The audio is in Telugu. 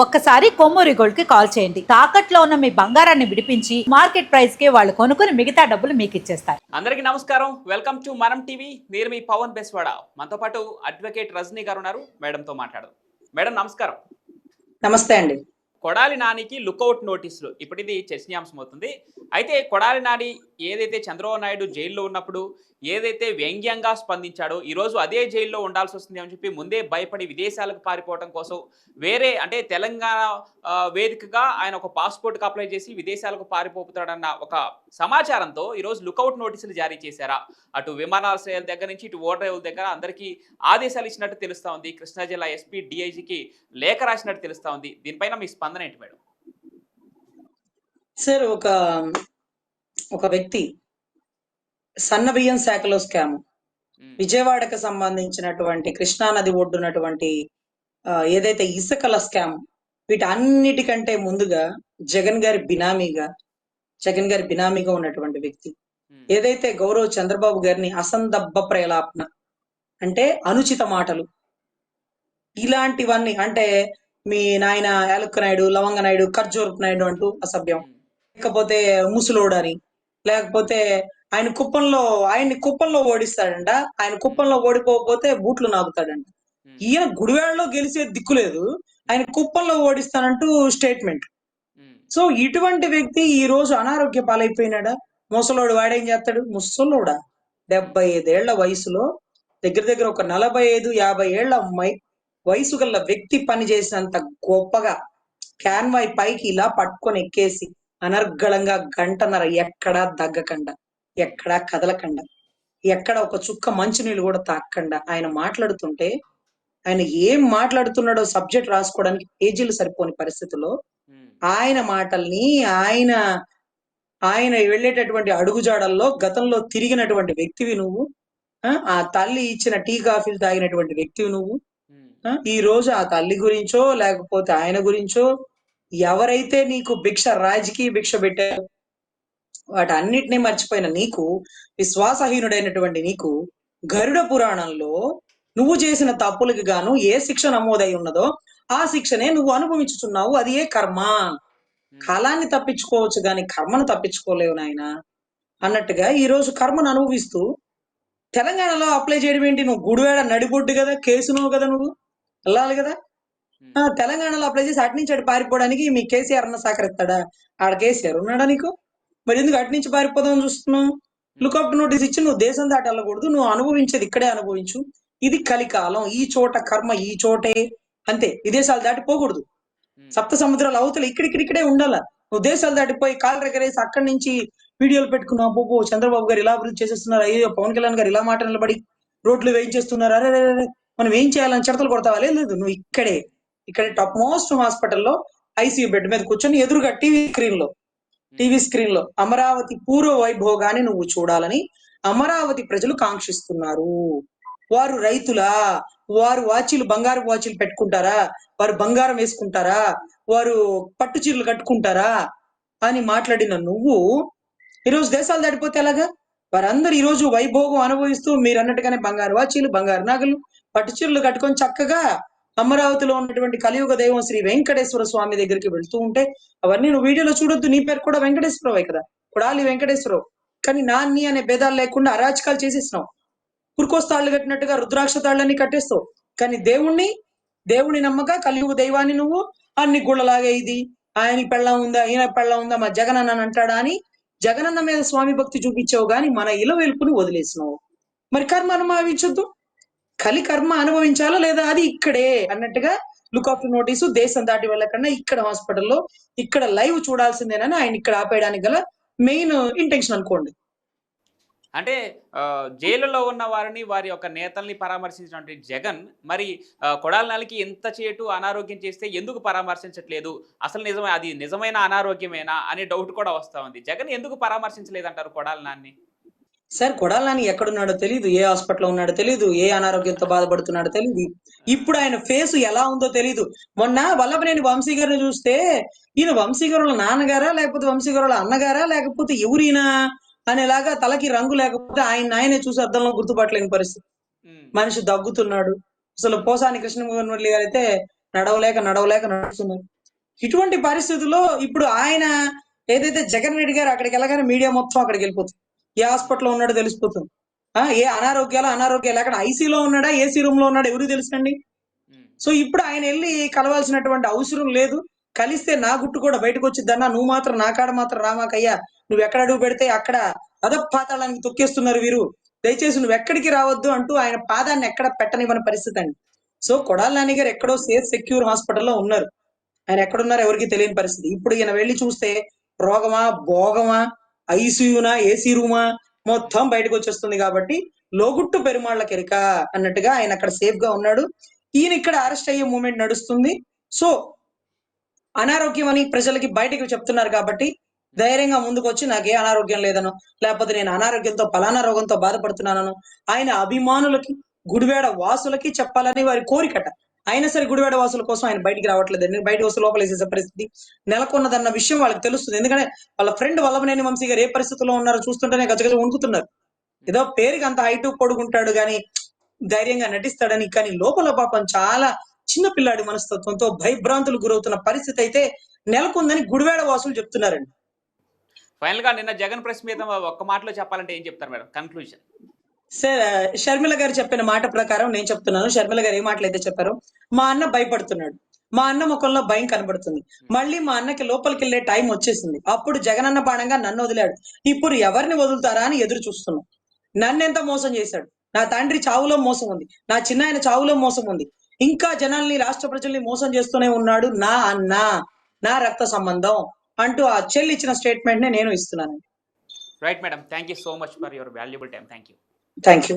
ఒక్కసారి కొమ్మూరి గోల్డ్ కి కాల్ చేయండి. తాకట్లో ఉన్న మీ బంగారాన్ని విడిపించి మార్కెట్ ప్రైస్ కి వాళ్ళు కొనుక్కుని మిగతా డబ్బులు మీకు ఇచ్చేస్తారు. అందరికీ నమస్కారం. వెల్కమ్ టు మనం టీవీ. నేను మీ పవన్ బెస్వాడ. మనతో పాటు అడ్వకేట్ రజనీ గారు ఉన్నారు. మేడంతో మాట్లాడదాం. మేడం నమస్కారం. నమస్తే అండి. కొడాలి నానికి లుకౌట్ నోటీసులు ఇప్పుడు ఇది చర్చనీయాంశం అవుతుంది. అయితే కొడాలి నాని ఏదైతే చంద్రబాబు నాయుడు జైల్లో ఉన్నప్పుడు ఏదైతే వ్యంగ్యంగా స్పందించాడో ఈరోజు అదే జైల్లో ఉండాల్సి వస్తుంది అని చెప్పి ముందే భయపడి విదేశాలకు పారిపోవడం కోసం వేరే అంటే తెలంగాణ వేదికగా ఆయన ఒక పాస్పోర్ట్కి అప్లై చేసి విదేశాలకు పారిపోతాడన్న ఒక సమాచారంతో ఈరోజు లుకౌట్ నోటీసులు జారీ చేశారా? అటు విమానాశ్రయాల దగ్గర నుంచి ఇటు ఓడరేవుల దగ్గర అందరికీ ఆదేశాలు ఇచ్చినట్టు తెలుస్తా ఉంది. కృష్ణా జిల్లా ఎస్పీ డిఐజీకి లేఖ రాసినట్టు తెలుస్తా ఉంది. దీనిపైన మీ స్పందన ఏంటి మేడం? సార్, ఒక వ్యక్తి సన్నబియ్యం శాఖలో స్కామ్, విజయవాడకు సంబంధించినటువంటి కృష్ణానది ఒడ్డునటువంటి ఏదైతే ఇసుకల స్కామ్, వీటన్నిటికంటే ముందుగా జగన్ గారి బినామీగా ఉన్నటువంటి వ్యక్తి ఏదైతే గౌరవ్ చంద్రబాబు గారిని అసందర్భ ప్రేలాపన అంటే అనుచిత మాటలు ఇలాంటివన్నీ అంటే మీ నాయన యాలక్క నాయుడు, లవంగ నాయుడు, ఖర్జూరపు నాయుడు అంటూ అసభ్యం, లేకపోతే ముసలోడని, లేకపోతే ఆయన్ని కుప్పంలో ఓడిస్తాడంట. ఆయన కుప్పంలో ఓడిపోకపోతే బూట్లు నాగుతాడంట. ఈయన గుడివాడలో గెలిచే దిక్కు లేదు, ఆయన కుప్పంలో ఓడిస్తానంటూ స్టేట్మెంట్. సో ఇటువంటి వ్యక్తి ఈ రోజు అనారోగ్య పాలైపోయినాడా? ముసలోడు వాడేం చేస్తాడు? ముసలోడా 75 ఏళ్ల వయసులో దగ్గర ఒక 45-50 ఏళ్ల వయసు గల వ్యక్తి పనిచేసినంత గొప్పగా క్యాన్వాయ్ పైకి ఇలా పట్టుకొని ఎక్కేసి అనర్గళంగా గంటన్నర ఎక్కడా దగ్గకుండా, ఎక్కడా కదలకుండా, ఎక్కడ ఒక చుక్క మంచినీళ్ళు కూడా తాక్కుండా ఆయన మాట్లాడుతుంటే, ఆయన ఏం మాట్లాడుతున్నాడో సబ్జెక్ట్ రాసుకోవడానికి పేజీలు సరిపోని పరిస్థితుల్లో ఆయన మాటల్ని ఆయన వెళ్ళేటటువంటి అడుగుజాడల్లో గతంలో తిరిగినటువంటి వ్యక్తివి నువ్వు. ఆ తల్లి ఇచ్చిన టీ కాఫీలు తాగినటువంటి వ్యక్తివి నువ్వు. ఈ రోజు ఆ తల్లి గురించో లేకపోతే ఆయన గురించో ఎవరైతే నీకు రాజకీయ భిక్ష పెట్టారో వాటన్నిటినీ మర్చిపోయిన నీకు, విశ్వాసహీనుడైనటువంటి నీకు గరుడ పురాణంలో నువ్వు చేసిన తప్పులకి గాను ఏ శిక్ష నమోదై ఉన్నదో ఆ శిక్షనే నువ్వు అనుభవించుతున్నావు. అది ఏ కర్మ. కాలాన్ని తప్పించుకోవచ్చు గాని కర్మను తప్పించుకోలేవు నాయన అన్నట్టుగా ఈ రోజు కర్మను అనుభవిస్తూ తెలంగాణలో అప్లై చేయడం ఏంటి? నువ్వు గుడివాడ నడిబొడ్డు కదా, కేసు నువ్వు కదా, నువ్వు వెళ్ళాలి కదా. తెలంగాణలో అప్లై చేసి అటు నుంచి అటు పారిపోవడానికి మీ కేసీఆర్ అన్న సహకరిస్తాడా? ఆడ కేసీఆర్ ఉన్నాడా నీకు? మరి ఎందుకు అటు నుంచి పారిపోదామని చూస్తున్నావు? లుకౌట్ నోటీస్ ఇచ్చి నువ్వు దేశం దాటి వెళ్ళకూడదు, నువ్వు అనుభవించేది ఇక్కడే అనుభవించు. ఇది కలికాలం, ఈ చోట కర్మ ఈ చోటే, అంతే. విదేశాలు దాటిపోకూడదు. సప్త సముద్రాల అవతల ఇక్కడిక్కడే ఉండాల. నువ్వు దేశాలు దాటిపోయి కాలు రెగరేసి అక్కడి నుంచి వీడియోలు పెట్టుకున్నావు. అబ్బో చంద్రబాబు గారు ఇలా అభివృద్ధి చేసేస్తున్నారు, అయ్యో పవన్ కళ్యాణ్ గారు ఇలా మాట నిలబడి రోడ్లు వేయించేస్తున్నారు, అరే మనం ఏం చేయాలని చిరతలు కొడతావా? లేదు, నువ్వు ఇక్కడ టాప్ మోస్ట్ హాస్పిటల్లో ఐసీయూ బెడ్ మీద కూర్చొని ఎదురుగా టీవీ స్క్రీన్ లో అమరావతి పూర్వ వైభోగాన్ని నువ్వు చూడాలని అమరావతి ప్రజలు కాంక్షిస్తున్నారు. వారు రైతులా? వారు బంగారు వాచీలు పెట్టుకుంటారా? వారు బంగారం వేసుకుంటారా? వారు పట్టు చీరలు కట్టుకుంటారా అని మాట్లాడిన నువ్వు ఈరోజు దేశాలు దాటిపోతే ఎలాగా? వారందరూ ఈ రోజు వైభోగం అనుభవిస్తూ మీరు అన్నట్టుగానే బంగారు వాచీలు, బంగారు నగలు, పట్టు చీరలు కట్టుకొని చక్కగా అమరావతిలో ఉన్నటువంటి కలియుగ దైవం శ్రీ వెంకటేశ్వర స్వామి దగ్గరికి వెళ్తూ ఉంటే అవన్నీ నువ్వు వీడియోలో చూడొద్దు. నీ పేరు కూడా వెంకటేశ్వరరావు కదా, కొడాలి వెంకటేశ్వరరావు. కానీ నాన్ని అనే భేదాలు లేకుండా అరాచకాలు చేసేసినావు. పురుకోస్తాళ్ళు కట్టినట్టుగా రుద్రాక్ష తాళ్ళని కట్టేస్తావు. కానీ దేవుని నమ్మక కలియుగ దైవాన్ని నువ్వు అన్ని గుళ్ళలాగా ఇది ఆయన పెళ్ళం ఉందా, ఈయన పెళ్ళం ఉందా, మా జగనన్న అంటాడా అని జగనన్న మీద స్వామి భక్తి చూపించావు గాని మన ఇల వెలుపుని వదిలేసినావు. మరి కర్మ అనుభవించొద్దు. కర్మ అనుభవించాలా లేదా అది ఇక్కడే అన్నట్టుగా లుకౌట్ నోటీసు దేశం దాటి వెళ్ళకుండా ఇక్కడ హాస్పిటల్లో ఇక్కడ లైవ్ చూడాల్సిందేనని ఆయన ఇక్కడ ఆపేయడానికి గల మెయిన్ ఇంటెన్షన్ అనుకోండి. అంటే జైలులో ఉన్న వారిని, వారి యొక్క నేతల్ని పరామర్శించినటువంటి జగన్ మరి కొడాలి నానికి ఎంత చేటు అనారోగ్యం చేస్తే ఎందుకు పరామర్శించట్లేదు? అసలు అది నిజమైన అనారోగ్యమేనా అనే డౌట్ కూడా వస్తా ఉంది. జగన్ ఎందుకు పరామర్శించలేదంటారు కొడాలి నాన్ని? సార్, కొడాలి నాని ఎక్కడున్నాడో తెలియదు, ఏ హాస్పిటల్లో ఉన్నాడో తెలియదు, ఏ అనారోగ్యంతో బాధపడుతున్నాడో తెలియదు, ఇప్పుడు ఆయన ఫేస్ ఎలా ఉందో తెలియదు. మొన్న వల్లభనేని వంశీ గారిని చూస్తే ఈయన వంశీ గారుల నాన్నగారా లేకపోతే వంశీ గారుల అన్నగారా లేకపోతే ఎవరైనా అనేలాగా తలకి రంగు లేకపోతే ఆయనే చూసి అద్దంలో గుర్తుపట్టలేని పరిస్థితి. మనిషి దగ్గుతున్నాడు. అసలు పోసాని కృష్ణమురళి గారు అయితే నడవలేక నడుస్తున్నారు. ఇటువంటి పరిస్థితుల్లో ఇప్పుడు ఆయన ఏదైతే జగన్ రెడ్డి గారు అక్కడికి వెళ్ళగానే మీడియా మొత్తం అక్కడికి వెళ్ళిపోతుంది. ఏ హాస్పిటల్లో ఉన్నాడో తెలిసిపోతుంది. ఏ అనారోగ్యాలు అక్కడ ఐసీలో ఉన్నాడా, ఏసీ రూమ్ లో ఉన్నాడా ఎవరికి తెలుసండి. సో ఇప్పుడు ఆయన వెళ్ళి కలవాల్సినటువంటి అవసరం లేదు. కలిస్తే నా గుట్టు కూడా బయటకు వచ్చిద్దన్నా, నువ్వు మాత్రం నా కాడ మాత్రం రామాకయ్యా, నువ్వు ఎక్కడ అడుగు పెడితే అక్కడ అధపాతాళానికి తొక్కేస్తున్నారు వీరు, దయచేసి నువ్వు ఎక్కడికి రావద్దు అంటూ ఆయన పాదాన్ని ఎక్కడ పెట్టనివ్వని పరిస్థితి అండి. సో కొడాలి నాని గారు ఎక్కడో సేఫ్ సెక్యూర్ హాస్పిటల్లో ఉన్నారు. ఆయన ఎక్కడున్నారో ఎవరికి తెలియని పరిస్థితి. ఇప్పుడు ఈయన వెళ్ళి చూస్తే రోగమా, భోగమా, ఐసీయూనా, ఏసీ రూమా మొత్తం బయటకు వచ్చేస్తుంది. కాబట్టి లోగుట్టు పెరుమాళ్ల కెరిక అన్నట్టుగా ఆయన అక్కడ సేఫ్ గా ఉన్నాడు. ఈయన ఇక్కడ అరెస్ట్ అయ్యే మూమెంట్ నడుస్తుంది. సో అనారోగ్యం అని ప్రజలకి బయటకు చెప్తున్నారు కాబట్టి ధైర్యంగా ముందుకు వచ్చి నాకే అనారోగ్యం లేదనో, లేకపోతే నేను అనారోగ్యంతో పలానా రోగంతో బాధపడుతున్నానో ఆయన అభిమానులకి, గుడివాడ వాసులకి చెప్పాలని వారి కోరికట. అయినా సరే గుడివాడ వాసుల కోసం ఆయన బయటికి రావట్లేదు. బయట వస్తూ లోపలేసే పరిస్థితి నెలకొన్నదన్న విషయం వాళ్ళకి తెలుస్తుంది. ఎందుకంటే వాళ్ళ ఫ్రెండ్ వల్లభనేని వంశీ గారు ఏ పరిస్థితుల్లో ఉన్నారో చూస్తుంటేనే గజగజ వణుకుతున్నారు. ఏదో పేరుకి అంత హైట్ పొడుగుంటాడు గాని ధైర్యంగా నటిస్తాడని, కానీ లోపల పాపం చాలా చిన్న పిల్లాడి మనస్తత్వంతో భయభ్రాంతులు గురవుతున్న పరిస్థితి అయితే నెలకొందని గుడివాడ వాసులు చెప్తున్నారండి. ఫైనల్ గా నిన్న జగన్ ప్రెస్ మీద ఒక్క మాటలో చెప్పాలంటే ఏం చెప్తారు మేడం కన్క్లూజన్? షర్మిల గారు చెప్పిన మాట ప్రకారం నేను చెప్తున్నాను. షర్మిల గారు ఏ మాటలు అయితే చెప్పారో, మా అన్న భయపడుతున్నాడు, మా అన్న ముఖంలో భయం కనబడుతుంది, మళ్ళీ మా అన్నకి లోపలికి వెళ్లే టైం వచ్చేసింది, అప్పుడు జగనన్న బాణంగా నన్ను వదిలాడు, ఇప్పుడు ఎవరిని వదులుతారా అని ఎదురు చూస్తున్నాం. నన్నెంత మోసం చేశాడు, నా తండ్రి చావులో మోసం ఉంది, నా చిన్నాయన చావులో మోసం ఉంది, ఇంకా జనాల్ని, రాష్ట్ర ప్రజల్ని మోసం చేస్తూనే ఉన్నాడు నా అన్న, నా రక్త సంబంధం అంటూ ఆ చెల్లి ఇచ్చిన స్టేట్మెంట్ నే నేను ఇస్తున్నాను. Right madam, thank you so much for your valuable time. Thank you. Thank you.